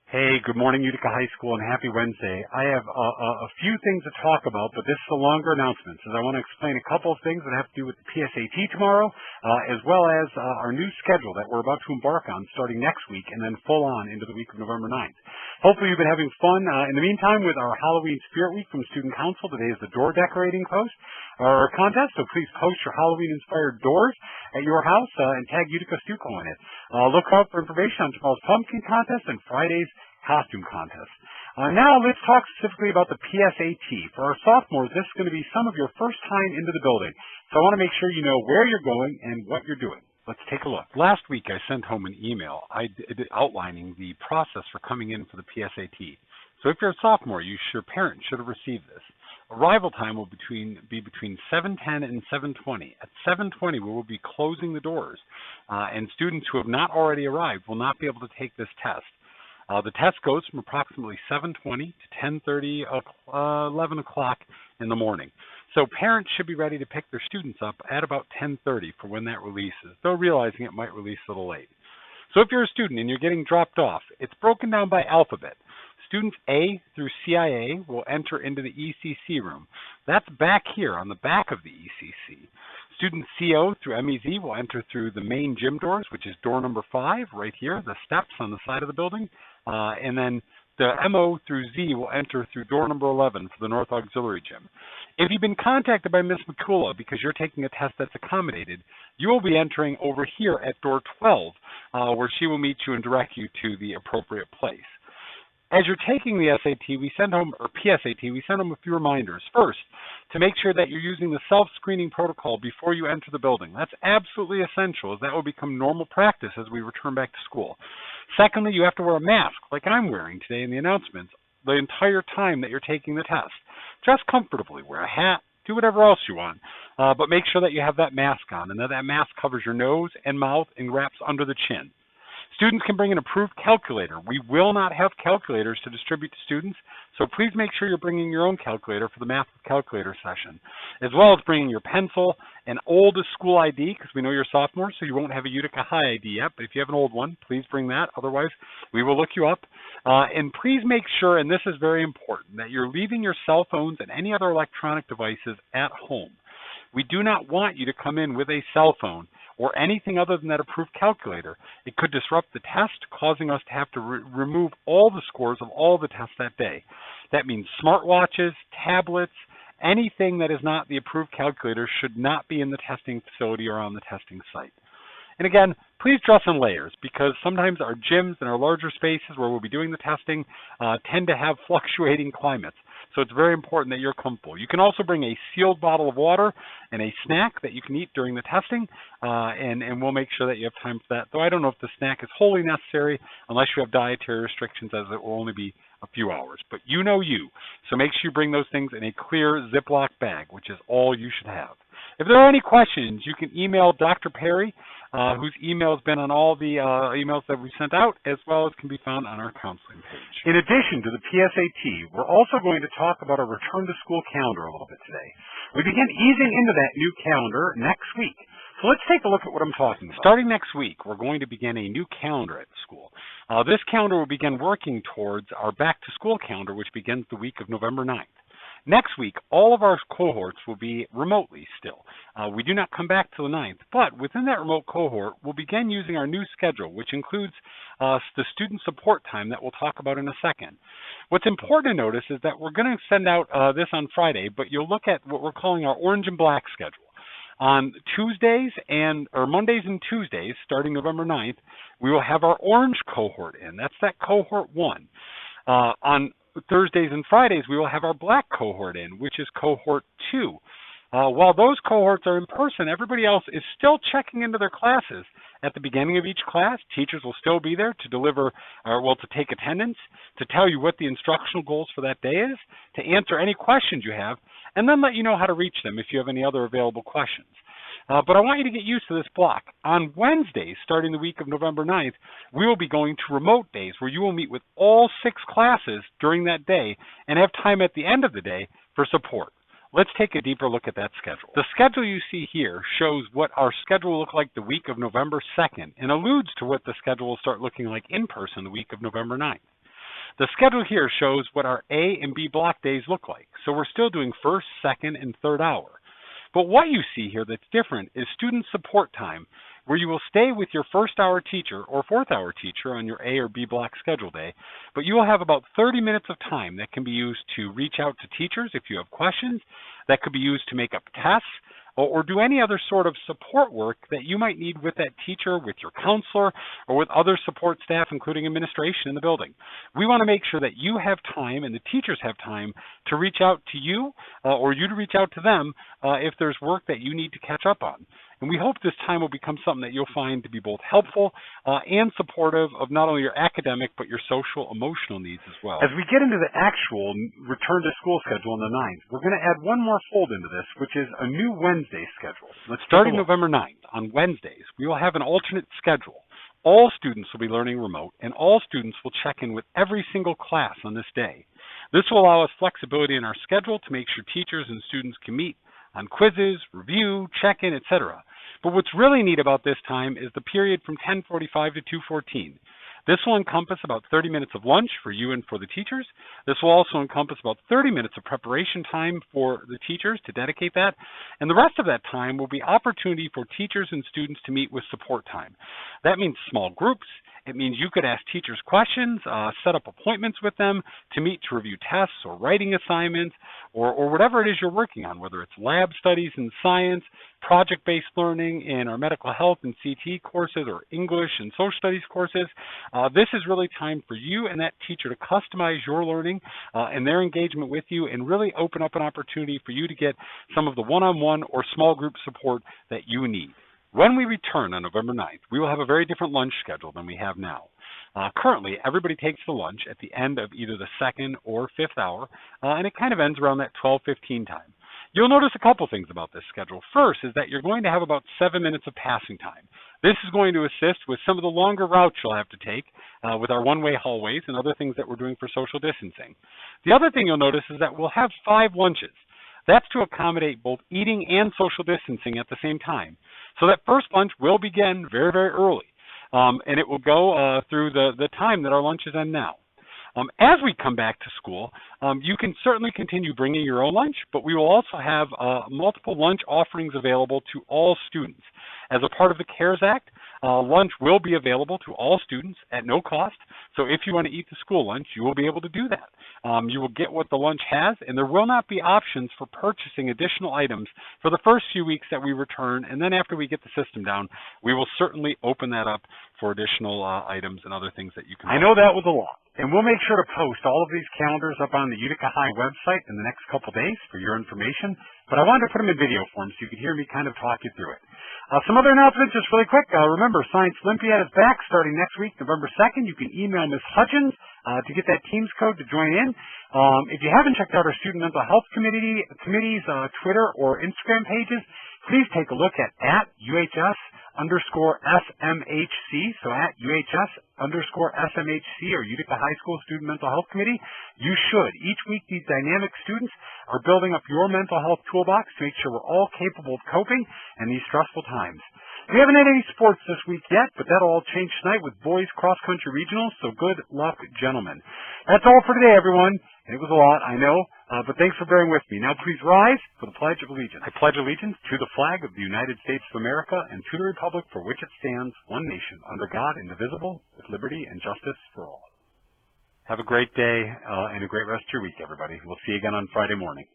Hey, good morning, Utica High School, and happy Wednesday. I have a few things to talk about, but this is a longer announcement, so I want to explain a couple of things that have to do with the PSAT tomorrow, as well as our new schedule that we're about to embark on starting next week and then full on into the week of November 9th. Hopefully you've been having fun in the meantime with our Halloween Spirit Week from Student Council. Today is the door decorating contest, so please post your Halloween-inspired doors at your house and tag Utica Stuco in it. Look out for information on tomorrow's pumpkin contest and Friday's costume contest. Now let's talk specifically about the PSAT. For our sophomores, this is going to be some of your first time into the building, so I want to make sure you know where you're going and what you're doing. Let's take a look. Last week I sent home an email outlining the process for coming in for the PSAT. So if you're a sophomore, your parent should have received this. Arrival time will be between 7:10 and 7:20. At 7:20, we will be closing the doors, and students who have not already arrived will not be able to take this test. The test goes from approximately 7:20 to 10:30, 11 o'clock in the morning. So parents should be ready to pick their students up at about 10:30 for when that releases, though realizing it might release a little late. So if you're a student and you're getting dropped off, it's broken down by alphabet. Students A through CIA will enter into the ECC room. That's back here on the back of the ECC. Students CO through MEZ will enter through the main gym doors, which is door number 5 right here, the steps on the side of the building. And then the MO through Z will enter through door number 11 for the North Auxiliary Gym. If you've been contacted by Ms. McCullough because you're taking a test that's accommodated, you will be entering over here at door 12, where she will meet you and direct you to the appropriate place. As you're taking the SAT, we send home, or PSAT, we send home a few reminders. First, to make sure that you're using the self-screening protocol before you enter the building. That's absolutely essential, as that will become normal practice as we return back to school. Secondly, you have to wear a mask, like I'm wearing today in the announcements, the entire time that you're taking the test. Dress comfortably, wear a hat, do whatever else you want, but make sure that you have that mask on, and that mask covers your nose and mouth and wraps under the chin. Students can bring an approved calculator. We will not have calculators to distribute to students, so please make sure you're bringing your own calculator for the math calculator session, as well as bringing your pencil, an oldest school ID, because we know you're sophomores, so you won't have a Utica High ID yet, but if you have an old one, please bring that. Otherwise, we will look you up. And please make sure, and this is very important, that you're leaving your cell phones and any other electronic devices at home. We do not want you to come in with a cell phone or anything other than that approved calculator. It could disrupt the test, causing us to have to remove all the scores of all the tests that day. That means smartwatches, tablets, anything that is not the approved calculator should not be in the testing facility or on the testing site. And again, please dress in layers, because sometimes our gyms and our larger spaces where we'll be doing the testing tend to have fluctuating climates. So it's very important that you're comfortable. You can also bring a sealed bottle of water and a snack that you can eat during the testing, and we'll make sure that you have time for that. Though I don't know if the snack is wholly necessary unless you have dietary restrictions, as it will only be a few hours. But you know you. So make sure you bring those things in a clear Ziploc bag, which is all you should have. If there are any questions, you can email Dr. Perry, whose email has been on all the emails that we sent out, as well as can be found on our counseling page. In addition to the PSAT, we're also going to talk about our return to school calendar a little bit today. We begin easing into that new calendar next week. So let's take a look at what I'm talking about. Starting next week, we're going to begin a new calendar at the school. This calendar will begin working towards our back-to-school calendar, which begins the week of November 9th. Next week, all of our cohorts will be remotely still. We do not come back till the 9th, but within that remote cohort, we'll begin using our new schedule, which includes the student support time that we'll talk about in a second. What's important to notice is that we're going to send out this on Friday, but you'll look at what we're calling our orange and black schedule. On Tuesdays or Mondays and Tuesdays, starting November 9th, we will have our orange cohort in. That's that cohort 1. On Thursdays and Fridays, we will have our black cohort in, which is cohort 2. While those cohorts are in person, everybody else is still checking into their classes. At the beginning of each class, teachers will still be there to deliver, to take attendance, to tell you what the instructional goals for that day is, to answer any questions you have, and then let you know how to reach them if you have any other available questions. But I want you to get used to this block. On Wednesdays, starting the week of November 9th, we will be going to remote days where you will meet with all 6 classes during that day and have time at the end of the day for support. Let's take a deeper look at that schedule. The schedule you see here shows what our schedule will look like the week of November 2nd and alludes to what the schedule will start looking like in person the week of November 9th. The schedule here shows what our A and B block days look like. So we're still doing first, second, and third hour. But what you see here that's different is student support time, where you will stay with your first hour teacher or fourth hour teacher on your A or B block schedule day, but you will have about 30 minutes of time that can be used to reach out to teachers if you have questions, that could be used to make up tests, or do any other sort of support work that you might need with that teacher, with your counselor, or with other support staff, including administration in the building. We want to make sure that you have time and the teachers have time to reach out to you or you to reach out to them if there's work that you need to catch up on. And we hope this time will become something that you'll find to be both helpful and supportive of not only your academic but your social, emotional needs as well. As we get into the actual return to school schedule on the 9th, we're going to add one more fold into this, which is a new Wednesday schedule. Starting November 9th, on Wednesdays, we will have an alternate schedule. All students will be learning remote, and all students will check in with every single class on this day. This will allow us flexibility in our schedule to make sure teachers and students can meet on quizzes, review, check-in, etc. But what's really neat about this time is the period from 10:45 to 2:14. This will encompass about 30 minutes of lunch for you and for the teachers. This will also encompass about 30 minutes of preparation time for the teachers to dedicate that. And the rest of that time will be opportunity for teachers and students to meet with support time. That means small groups. It means you could ask teachers questions, set up appointments with them to meet to review tests or writing assignments or whatever it is you're working on, whether it's lab studies in science, project-based learning in our medical health and CT courses or English and social studies courses. This is really time for you and that teacher to customize your learning and their engagement with you and really open up an opportunity for you to get some of the one-on-one or small group support that you need. When we return on November 9th, we will have a very different lunch schedule than we have now. Currently, everybody takes the lunch at the end of either the second or fifth hour, and it kind of ends around that 12:15 time. You'll notice a couple things about this schedule. First is that you're going to have about 7 minutes of passing time. This is going to assist with some of the longer routes you'll have to take with our one-way hallways and other things that we're doing for social distancing. The other thing you'll notice is that we'll have 5 lunches. That's to accommodate both eating and social distancing at the same time. So that first lunch will begin very, very early, and it will go through the time that our lunches end now. As we come back to school, you can certainly continue bringing your own lunch, but we will also have multiple lunch offerings available to all students. As a part of the CARES Act, lunch will be available to all students at no cost. So if you want to eat the school lunch, you will be able to do that. You will get what the lunch has, and there will not be options for purchasing additional items for the first few weeks that we return. And then after we get the system down, we will certainly open that up for additional items and other things that you can buy. I know that was a lot. And we'll make sure to post all of these calendars up on the Utica High website in the next couple days for your information. But I wanted to put them in video form so you could hear me kind of talk you through it. Some other announcements just really quick. Remember, Science Olympiad is back starting next week, November 2nd. You can email Ms. Hutchins to get that Teams code to join in. If you haven't checked out our Student Mental Health Committee's Twitter or Instagram pages, please take a look at UHS_SMHC, so at UHS_SMHC or Utica High School Student Mental Health Committee. You should. Each week, these dynamic students are building up your mental health toolbox to make sure we're all capable of coping in these stressful times. We haven't had any sports this week yet, but that'll all change tonight with boys cross-country regionals, so good luck, gentlemen. That's all for today, everyone. It was a lot, I know, but thanks for bearing with me. Now please rise for the Pledge of Allegiance. I pledge allegiance to the flag of the United States of America and to the republic for which it stands, one nation, under God, indivisible, with liberty and justice for all. Have a great day and a great rest of your week, everybody. We'll see you again on Friday morning.